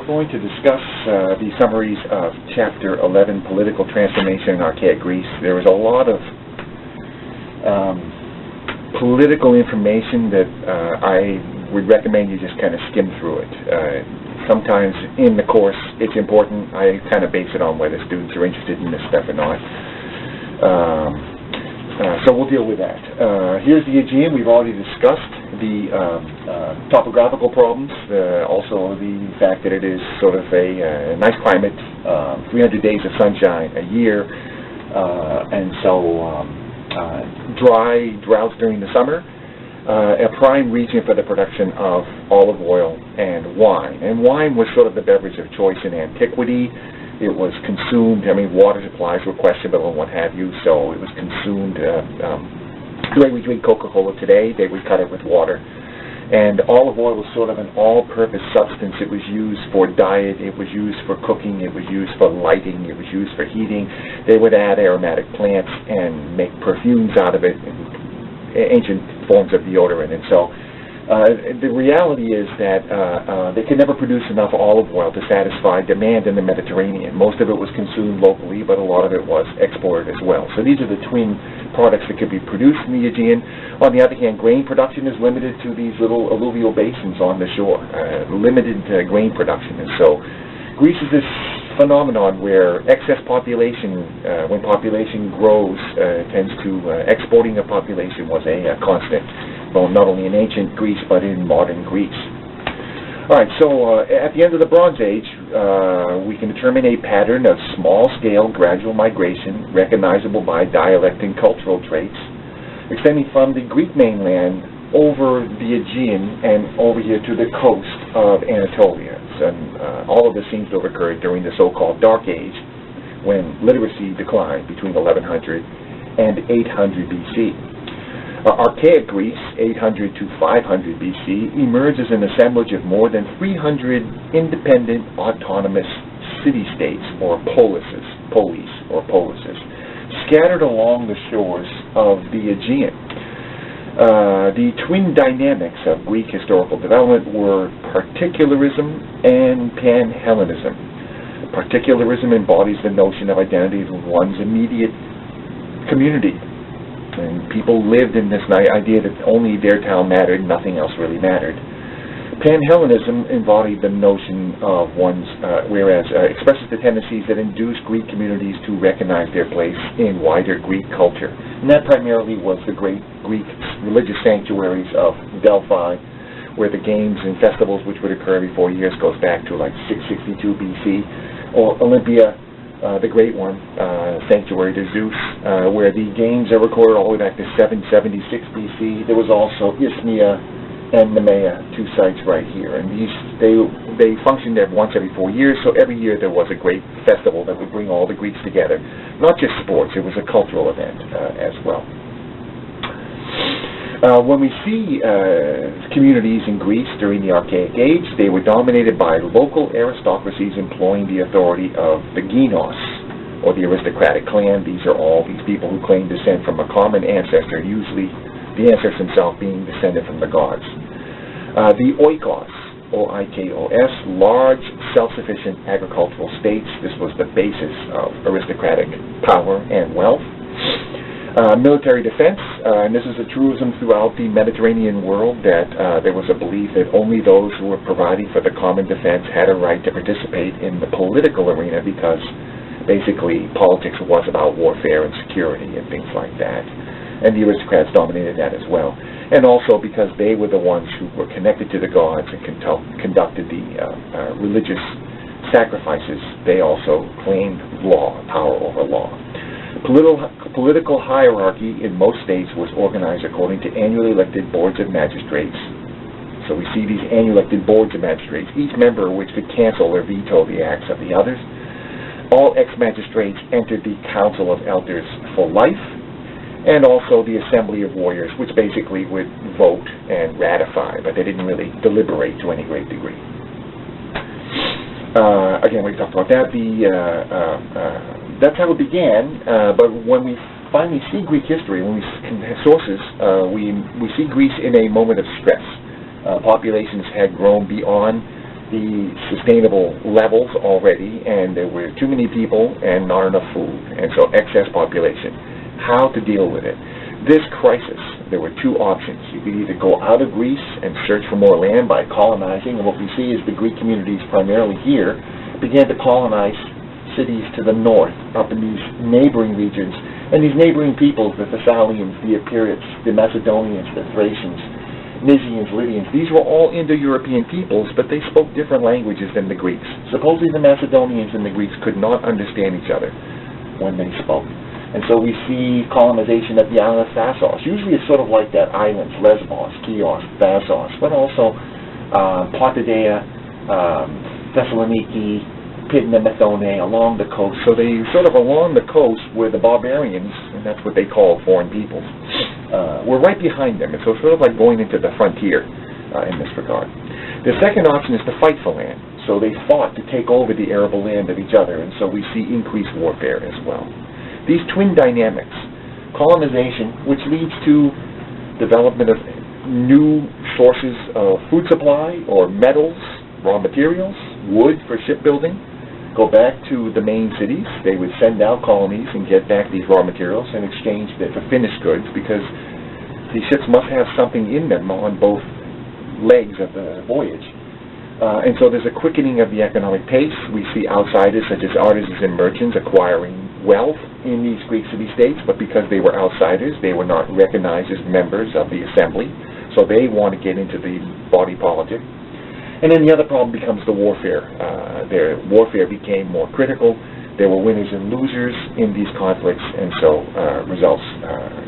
we're going to discuss the summaries of Chapter 11, Political Transformation in Archaic Greece. There is a lot of political information that I would recommend you just kind of skim through it. Sometimes in the course it's important. I kind of base it on whether students are interested in this stuff or not. So we'll deal with that. Here's the Aegean. We've already discussed the topographical problems, also the fact that it is sort of a nice climate, 300 days of sunshine a year, and so dry droughts during the summer, a prime region for the production of olive oil and wine. And wine was sort of the beverage of choice in antiquity. It was consumed, water supplies were questionable and what have you, so it was consumed the way we drink Coca-Cola today. They would cut it with water. And olive oil was sort of an all-purpose substance. It was used for diet, it was used for cooking, it was used for lighting, it was used for heating. They would add aromatic plants and make perfumes out of it, ancient forms of deodorant. And so the reality is that they could never produce enough olive oil to satisfy demand in the Mediterranean. Most of it was consumed locally, but a lot of it was exported as well. So these are the twin products that could be produced in the Aegean. On the other hand, grain production is limited to these little alluvial basins on the shore, limited grain production. And so Greece is this phenomenon where excess population, when population grows, tends to, exporting of population was a constant. Well, not only in ancient Greece, but in modern Greece. All right, so at the end of the Bronze Age, we can determine a pattern of small-scale gradual migration, recognizable by dialect and cultural traits, extending from the Greek mainland over the Aegean and over here to the coast of Anatolia. And all of this seems to have occurred during the so-called Dark Age, when literacy declined between 1100 and 800 BC. Archaic Greece, 800 to 500 BC, emerged as an assemblage of more than 300 independent autonomous city-states, or polis, scattered along the shores of the Aegean. The twin dynamics of Greek historical development were particularism and Pan-Hellenism. Particularism embodies the notion of identity of one's immediate community. And people lived in this idea that only their town mattered, nothing else really mattered. Pan-Hellenism embodied the notion of one's, expresses the tendencies that induced Greek communities to recognize their place in wider Greek culture. And that primarily was the great Greek religious sanctuaries of Delphi, where the games and festivals which would occur every 4 years goes back to like 662 BC, or Olympia, the Great One, sanctuary to Zeus, where the games are recorded all the way back to 776 BC. There was also Isthmia and Nemea, two sites right here, and they functioned once every 4 years. So every year there was a great festival that would bring all the Greeks together. Not just sports; it was a cultural event as well. When we see communities in Greece during the Archaic Age, they were dominated by local aristocracies employing the authority of the Ginos, or the aristocratic clan. These are all these people who claim descent from a common ancestor, usually the ancestor himself being descended from the gods. The Oikos, O-I-K-O-S, large, self-sufficient agricultural states. This was the basis of aristocratic power and wealth. Military defense, and this is a truism throughout the Mediterranean world, that there was a belief that only those who were providing for the common defense had a right to participate in the political arena, because basically politics was about warfare and security and things like that. And the aristocrats dominated that as well. And also because they were the ones who were connected to the gods and conducted the religious sacrifices, they also claimed power over law. Political hierarchy in most states was organized according to annually elected boards of magistrates. So we see these annually elected boards of magistrates, each member of which could cancel or veto the acts of the others. All ex-magistrates entered the Council of Elders for life, and also the Assembly of Warriors, which basically would vote and ratify, but they didn't really deliberate to any great degree. Again, we talked about that. That's how it began, but when we finally see Greek history, when we sources, we see Greece in a moment of stress. Populations had grown beyond the sustainable levels already, and there were too many people and not enough food, and so excess population. How to deal with it? This crisis, there were two options. You could either go out of Greece and search for more land by colonizing, and what we see is the Greek communities, primarily here, began to colonize cities to the north, up in these neighboring regions, and these neighboring peoples, the Thessalians, the Epirites, the Macedonians, the Thracians, Mysians, Lydians, these were all Indo-European peoples, but they spoke different languages than the Greeks. Supposedly the Macedonians and the Greeks could not understand each other when they spoke. And so we see colonization at the island of Thasos. Usually it's sort of like that islands, Lesbos, Chios, Thasos, but also Potidaea, Thessaloniki, Pydna, Methone, along the coast. So they sort of along the coast were the barbarians, and that's what they call foreign peoples. We're right behind them, and so it's sort of like going into the frontier in this regard. The second option is to fight for land. So they fought to take over the arable land of each other, and so we see increased warfare as well. These twin dynamics, colonization, which leads to development of new sources of food supply or metals, raw materials, wood for shipbuilding, go back to the main cities. They would send out colonies and get back these raw materials and exchange them for finished goods, because these ships must have something in them on both legs of the voyage. And so there's a quickening of the economic pace. We see outsiders such as artisans and merchants acquiring wealth in these Greek city-states, but because they were outsiders, they were not recognized as members of the assembly, so they want to get into the body politic. And then the other problem becomes the warfare. Their warfare became more critical. There were winners and losers in these conflicts, and so results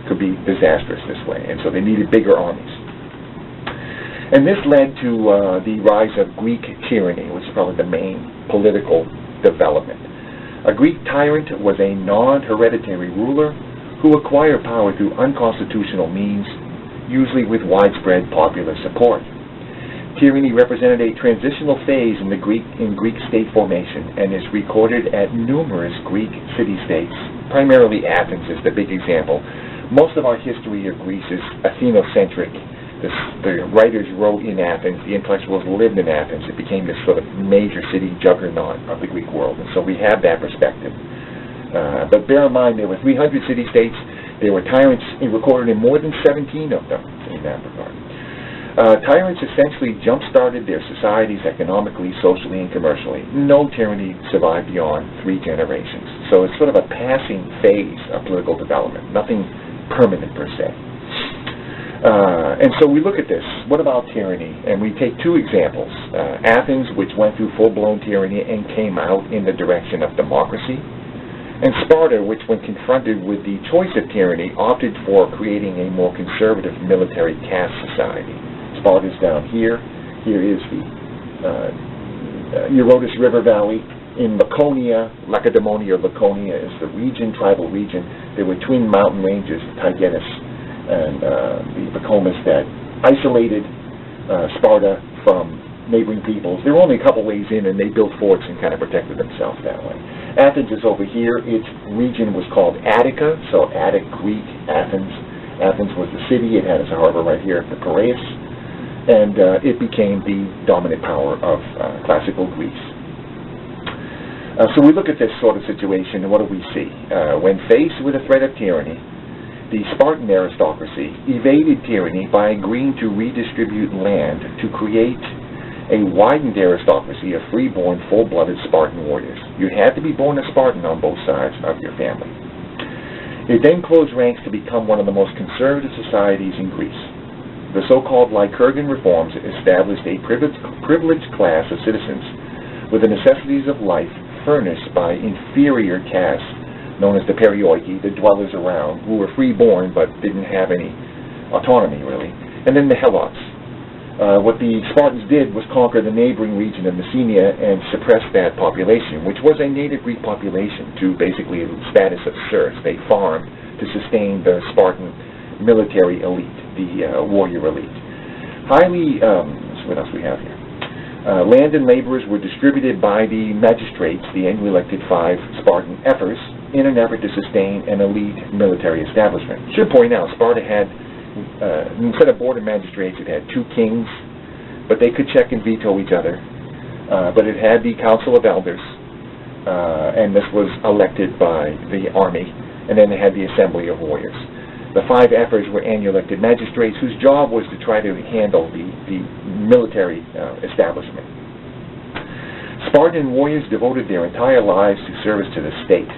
could be disastrous this way. And so they needed bigger armies. And this led to the rise of Greek tyranny, which is probably the main political development. A Greek tyrant was a non-hereditary ruler who acquired power through unconstitutional means, usually with widespread popular support. Tyranny represented a transitional phase in Greek state formation and is recorded at numerous Greek city-states. Primarily Athens is the big example. Most of our history of Greece is Athenocentric. The writers wrote in Athens, the intellectuals lived in Athens. It became this sort of major city juggernaut of the Greek world, and so we have that perspective. But bear in mind, there were 300 city-states. There were tyrants recorded in more than 17 of them in that regard. Tyrants essentially jump-started their societies economically, socially, and commercially. No tyranny survived beyond 3 generations. So it's sort of a passing phase of political development, nothing permanent per se. And so we look at this. What about tyranny? And we take 2 examples. Athens, which went through full-blown tyranny and came out in the direction of democracy. And Sparta, which when confronted with the choice of tyranny, opted for creating a more conservative military caste society. Sparta's down here. Here is the Eurotas River Valley. In Laconia, Lacedaemonia or Laconia is the region, tribal region. There were twin mountain ranges, Taygetus and the Pacomus, that isolated Sparta from neighboring peoples. They were only a couple ways in, and they built forts and kind of protected themselves that way. Athens is over here. Its region was called Attica, so Attic, Greek, Athens. Athens was the city. It had its harbor right here at the Piraeus, and it became the dominant power of classical Greece. So we look at this sort of situation, and what do we see? When faced with a threat of tyranny, the Spartan aristocracy evaded tyranny by agreeing to redistribute land to create a widened aristocracy of free-born, full-blooded Spartan warriors. You had to be born a Spartan on both sides of your family. It then closed ranks to become one of the most conservative societies in Greece. The so-called Lycurgan reforms established a privileged class of citizens with the necessities of life furnished by inferior castes known as the Perioiki, the dwellers around, who were free-born but didn't have any autonomy, really. And then the Helots. What the Spartans did was conquer the neighboring region of Messenia and suppress that population, which was a native Greek population, to basically the status of serfs. They farmed to sustain the Spartan military elite, the warrior elite. What else we have here? Land and laborers were distributed by the magistrates, the annually elected 5 Spartan ephors, in an effort to sustain an elite military establishment. Should point out, Sparta had, instead of board of magistrates, it had 2 kings, but they could check and veto each other. but it had the Council of Elders, and this was elected by the army, and then they had the Assembly of Warriors. The 5 ephors were annual elected magistrates whose job was to try to handle the military establishment. Spartan warriors devoted their entire lives to service to the state.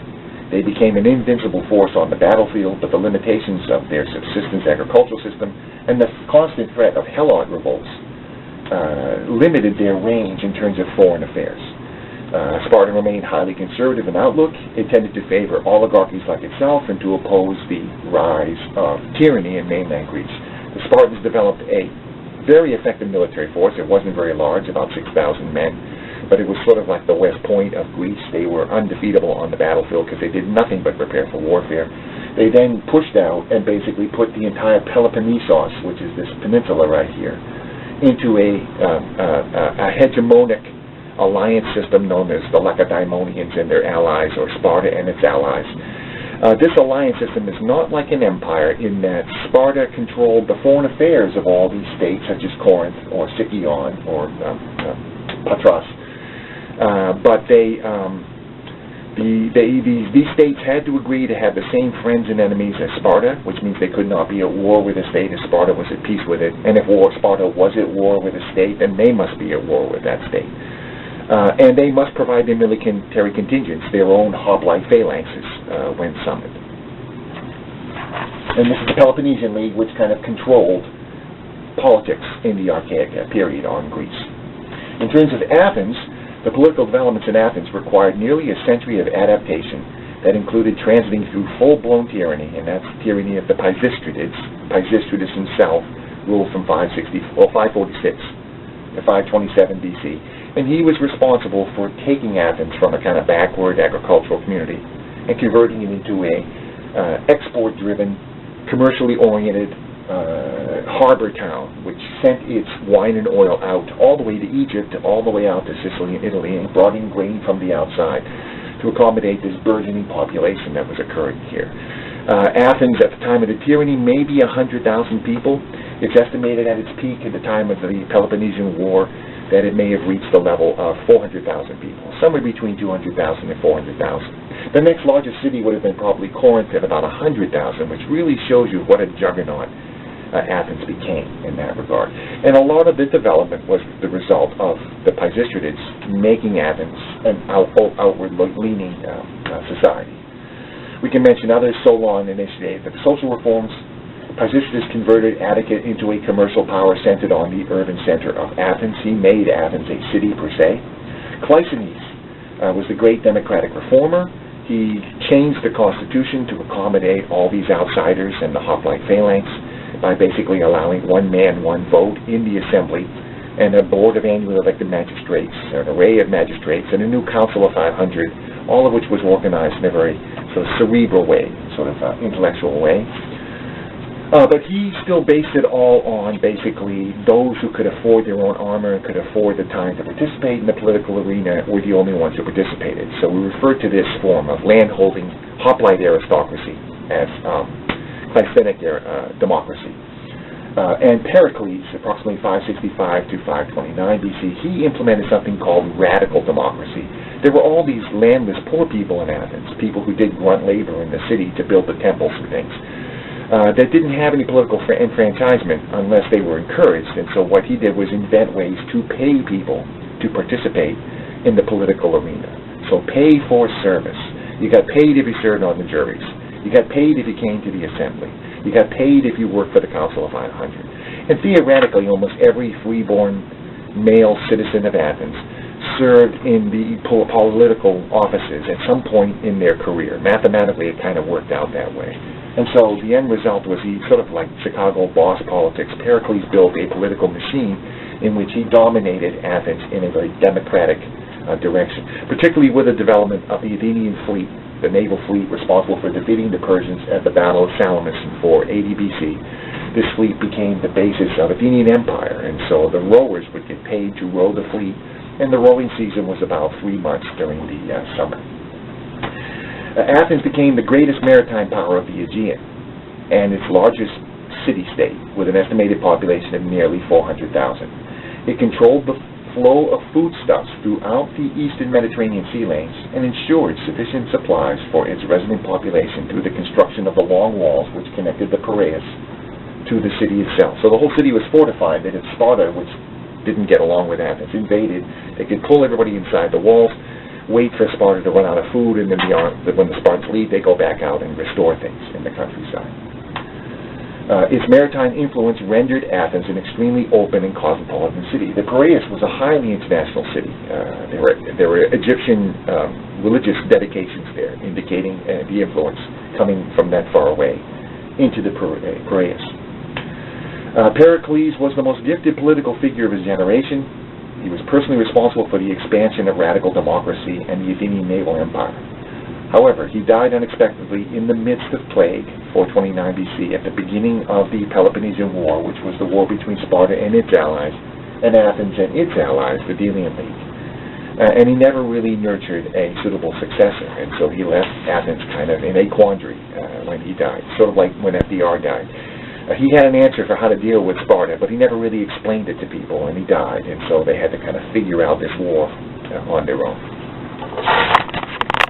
They became an invincible force on the battlefield, but the limitations of their subsistence agricultural system and the constant threat of Helot revolts limited their range in terms of foreign affairs. Sparta remained highly conservative in outlook. It tended to favor oligarchies like itself and to oppose the rise of tyranny in mainland Greece. The Spartans developed a very effective military force. It wasn't very large, about 6,000 men, but it was sort of like the West Point of Greece. They were undefeatable on the battlefield because they did nothing but prepare for warfare. They then pushed out and basically put the entire Peloponnesos, which is this peninsula right here, into a hegemonic alliance system known as the Lacedaemonians and their allies, or Sparta and its allies. This alliance system is not like an empire in that Sparta controlled the foreign affairs of all these states, such as Corinth or Sicyon or Patras. But these states had to agree to have the same friends and enemies as Sparta, which means they could not be at war with a state if Sparta was at peace with it. And if Sparta was at war with a state, then they must be at war with that state. And they must provide their military contingents, their own hoplite phalanxes, when summoned. And this is the Peloponnesian League, which kind of controlled politics in the Archaic period on Greece. In terms of Athens, the political developments in Athens required nearly a century of adaptation that included transiting through full-blown tyranny, and that's the tyranny of the Pisistrates. Pisistratus himself ruled from 546 to 527 BC. And he was responsible for taking Athens from a kind of backward agricultural community and converting it into a export-driven, commercially oriented harbor town, which sent its wine and oil out all the way to Egypt, all the way out to Sicily and Italy, and brought in grain from the outside to accommodate this burgeoning population that was occurring here. Athens, at the time of the tyranny, maybe 100,000 people. It's estimated at its peak at the time of the Peloponnesian War that it may have reached the level of 400,000 people, somewhere between 200,000 and 400,000. The next largest city would have been probably Corinth at about 100,000, which really shows you what a juggernaut Athens became in that regard. And a lot of the development was the result of the Pisistrates making Athens an outward-leaning society. We can mention other Solon initiated the social reforms. Pisistratus converted Attica into a commercial power centered on the urban center of Athens. He made Athens a city per se. Cleisthenes was the great democratic reformer. He changed the constitution to accommodate all these outsiders and the hoplite phalanx by basically allowing one man, one vote in the assembly, and a board of annually elected magistrates, an array of magistrates, and a new council of 500, all of which was organized in a very sort of cerebral way, sort of intellectual way. But he still based it all on basically those who could afford their own armor and could afford the time to participate in the political arena were the only ones who participated. So we refer to this form of land-holding hoplite aristocracy as Cleisthenic democracy. And Pericles, approximately 565 to 529 BC, he implemented something called radical democracy. There were all these landless poor people in Athens, people who did grunt labor in the city to build the temples and things. That didn't have any political enfranchisement unless they were encouraged, and so what he did was invent ways to pay people to participate in the political arena. So pay for service. You got paid if you served on the juries. You got paid if you came to the assembly. You got paid if you worked for the Council of 500. And theoretically, almost every freeborn male citizen of Athens served in the political offices at some point in their career. Mathematically, it kind of worked out that way. And so the end result was he sort of like Chicago boss politics. Pericles built a political machine in which he dominated Athens in a very democratic direction, particularly with the development of the Athenian fleet, the naval fleet responsible for defeating the Persians at the Battle of Salamis in 480 BC. This fleet became the basis of Athenian Empire, and so the rowers would get paid to row the fleet, and the rowing season was about 3 months during the summer. Athens became the greatest maritime power of the Aegean and its largest city-state with an estimated population of nearly 400,000. It controlled the flow of foodstuffs throughout the eastern Mediterranean sea lanes and ensured sufficient supplies for its resident population through the construction of the long walls which connected the Piraeus to the city itself. So the whole city was fortified that if Sparta, which didn't get along with Athens, invaded, they could pull everybody inside the walls, wait for Sparta to run out of food, and then when the Spartans leave, they go back out and restore things in the countryside. Its maritime influence rendered Athens an extremely open and cosmopolitan city. The Piraeus was a highly international city. There were Egyptian religious dedications there, indicating the influence coming from that far away into the Piraeus. Pericles was the most gifted political figure of his generation. He was personally responsible for the expansion of radical democracy and the Athenian naval empire. However, he died unexpectedly in the midst of plague, 429 BC, at the beginning of the Peloponnesian War, which was the war between Sparta and its allies, and Athens and its allies, the Delian League. And he never really nurtured a suitable successor, and so he left Athens kind of in a quandary when he died, sort of like when FDR died. He had an answer for how to deal with Sparta, but he never really explained it to people, and he died, and so they had to kind of figure out this war on their own.